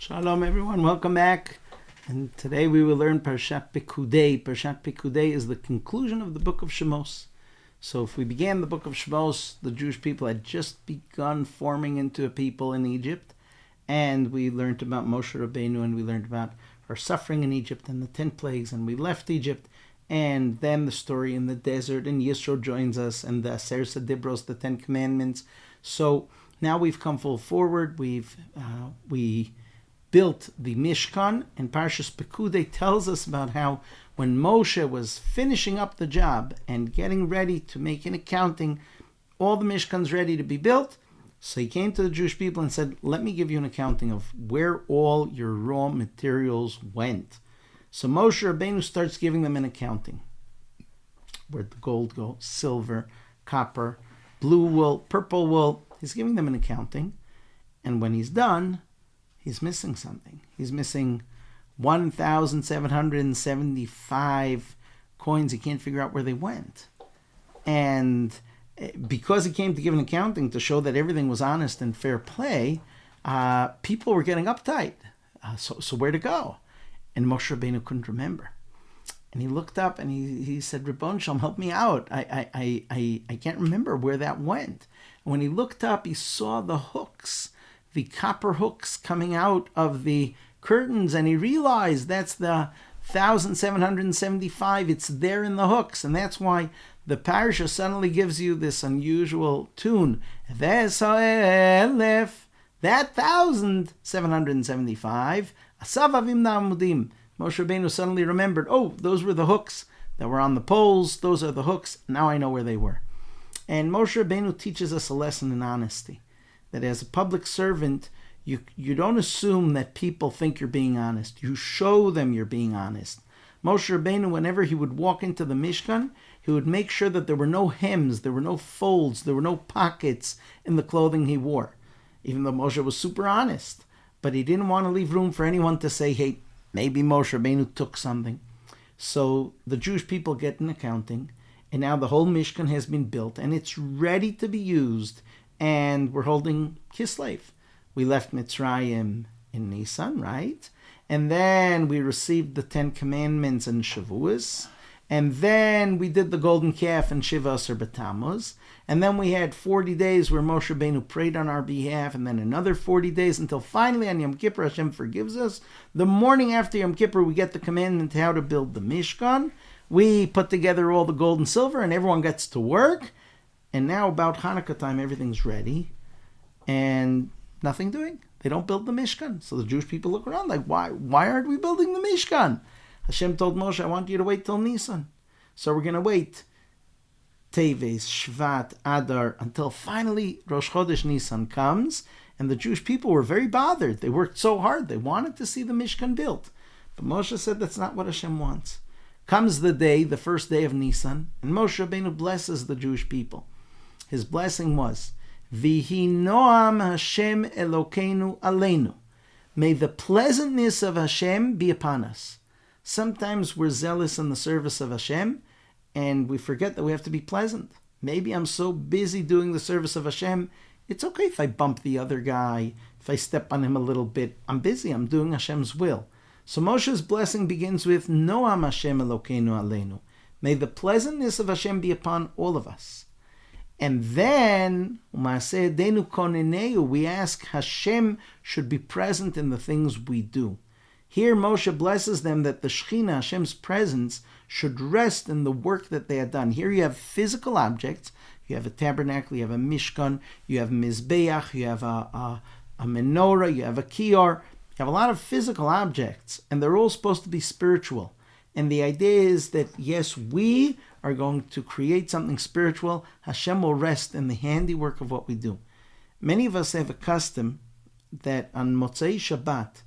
Shalom everyone, welcome back. And today we will learn Parshat Pekudei. Parshat Pekudei is the conclusion of the book of Shemos. So if we began the book of Shemos, the Jewish people had just begun forming into a people in Egypt. And we learned about Moshe Rabbeinu, and we learned about our suffering in Egypt and the 10 plagues, and we left Egypt. And then the story in the desert, and Yisro joins us, and the Aser Dibros, the 10 commandments. So now we've come full forward. We built the Mishkan, and Parshas Pekudei tells us about how when Moshe was finishing up the job and getting ready to make an accounting, all the Mishkan's ready to be built. So he came to the Jewish people and said, let me give you an accounting of where all your raw materials went. So Moshe Rabbeinu starts giving them an accounting. Where'd the gold go? Silver, copper, blue wool, purple wool. He's giving them an accounting. And when he's done, he's missing something. He's missing 1,775 coins. He can't figure out where they went. And because he came to give an accounting to show that everything was honest and fair play, people were getting uptight. So where to go? And Moshe Rabbeinu couldn't remember. And he looked up and he said, Ribbon Shalom, help me out. I can't remember where that went. And when he looked up, he saw the hooks, the copper hooks coming out of the curtains, and he realized that's the 1,775. It's there in the hooks, and that's why the Parsha suddenly gives you this unusual tune. That 1,775. Asavavim na'amudim. Moshe Rabbeinu suddenly remembered, oh, those were the hooks that were on the poles. Those are the hooks. Now I know where they were. And Moshe Rabbeinu teaches us a lesson in honesty. That as a public servant, you don't assume that people think you're being honest. You show them you're being honest. Moshe Rabbeinu, whenever he would walk into the Mishkan, he would make sure that there were no hems, there were no folds, there were no pockets in the clothing he wore. Even though Moshe was super honest. But he didn't want to leave room for anyone to say, hey, maybe Moshe Rabbeinu took something. So the Jewish people get an accounting, and now the whole Mishkan has been built, and it's ready to be used. And we're holding Kislev. We left Mitzrayim in Nisan, right? And then we received the 10 Commandments in Shavuos. And then we did the golden calf in Shiva Asar B'Tammuz. And then we had 40 days where Moshe Rabbeinu prayed on our behalf. And then another 40 days until finally on Yom Kippur, Hashem forgives us. The morning after Yom Kippur, we get the commandment how to build the Mishkan. We put together all the gold and silver, and everyone gets to work. And now about Hanukkah time, everything's ready, and nothing doing. They don't build the Mishkan. So the Jewish people look around like, why aren't we building the Mishkan? Hashem told Moshe, I want you to wait till Nisan. So we're going to wait Teves, Shvat, Adar, until finally Rosh Chodesh Nisan comes, and the Jewish people were very bothered. They worked so hard. They wanted to see the Mishkan built. But Moshe said that's not what Hashem wants. Comes the day, the first day of Nisan, and Moshe Rabbeinu blesses the Jewish people. His blessing was, Vihi noam Hashem Elokeinu aleinu. May the pleasantness of Hashem be upon us. Sometimes we're zealous in the service of Hashem, and we forget that we have to be pleasant. Maybe I'm so busy doing the service of Hashem, it's okay if I bump the other guy, if I step on him a little bit. I'm busy, I'm doing Hashem's will. So Moshe's blessing begins with, Noam Hashem Elokeinu aleinu. May the pleasantness of Hashem be upon all of us. And then, we ask Hashem should be present in the things we do. Here Moshe blesses them that the Shekhinah, Hashem's presence, should rest in the work that they had done. Here you have physical objects. You have a tabernacle, you have a Mishkan, you have a Mizbeach, you have a menorah, you have a Kior. You have a lot of physical objects, and they're all supposed to be spiritual. And the idea is that, yes, we are going to create something spiritual. Hashem will rest in the handiwork of what we do. Many of us have a custom that on Motzei Shabbat,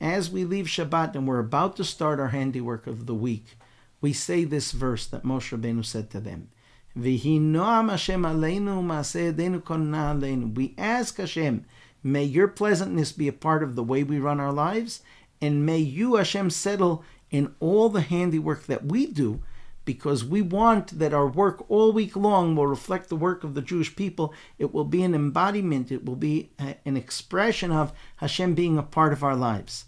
as we leave Shabbat and we're about to start our handiwork of the week, we say this verse that Moshe Rabbeinu said to them. Vihi noam Hashem aleinu ma'aseh yedenu konena aleinu. We ask Hashem, may your pleasantness be a part of the way we run our lives, and may you, Hashem, settle in all the handiwork that we do, because we want that our work all week long will reflect the work of the Jewish people. It will be an embodiment. It will be an expression of Hashem being a part of our lives.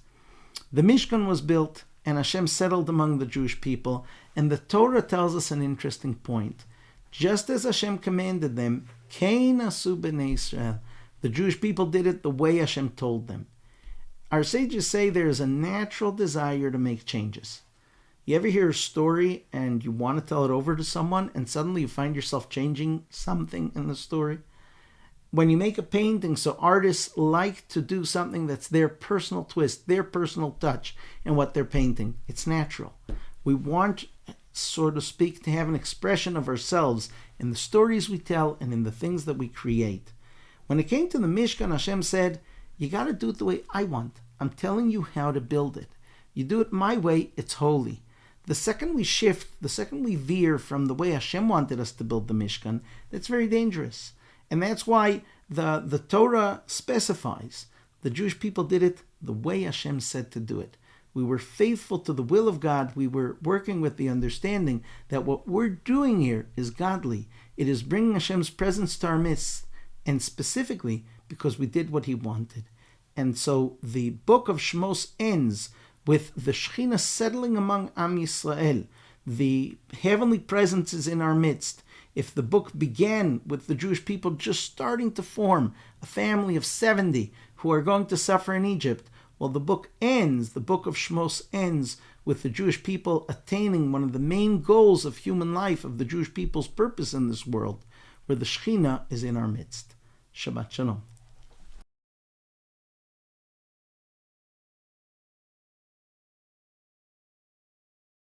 The Mishkan was built, and Hashem settled among the Jewish people, and the Torah tells us an interesting point. Just as Hashem commanded them, Kain asu b'nei Israel, the Jewish people did it the way Hashem told them. Our sages say there is a natural desire to make changes. You ever hear a story and you want to tell it over to someone and suddenly you find yourself changing something in the story? When you make a painting, so artists like to do something that's their personal twist, their personal touch in what they're painting. It's natural. We want, so to speak, to have an expression of ourselves in the stories we tell and in the things that we create. When it came to the Mishkan, Hashem said, you got to do it the way I want. I'm telling you how to build it. You do it my way, it's holy. The second we shift, the second we veer from the way Hashem wanted us to build the Mishkan, that's very dangerous. And that's why the Torah specifies the Jewish people did it the way Hashem said to do it. We were faithful to the will of God. We were working with the understanding that what we're doing here is godly. It is bringing Hashem's presence to our midst, and specifically because we did what He wanted. And so the book of Shmos ends with the Shekhinah settling among Am Yisrael. The heavenly presence is in our midst. If the book began with the Jewish people just starting to form a family of 70 who are going to suffer in Egypt, well, the book of Shmos ends with the Jewish people attaining one of the main goals of human life, of the Jewish people's purpose in this world, where the Shekhinah is in our midst. Shabbat Shalom.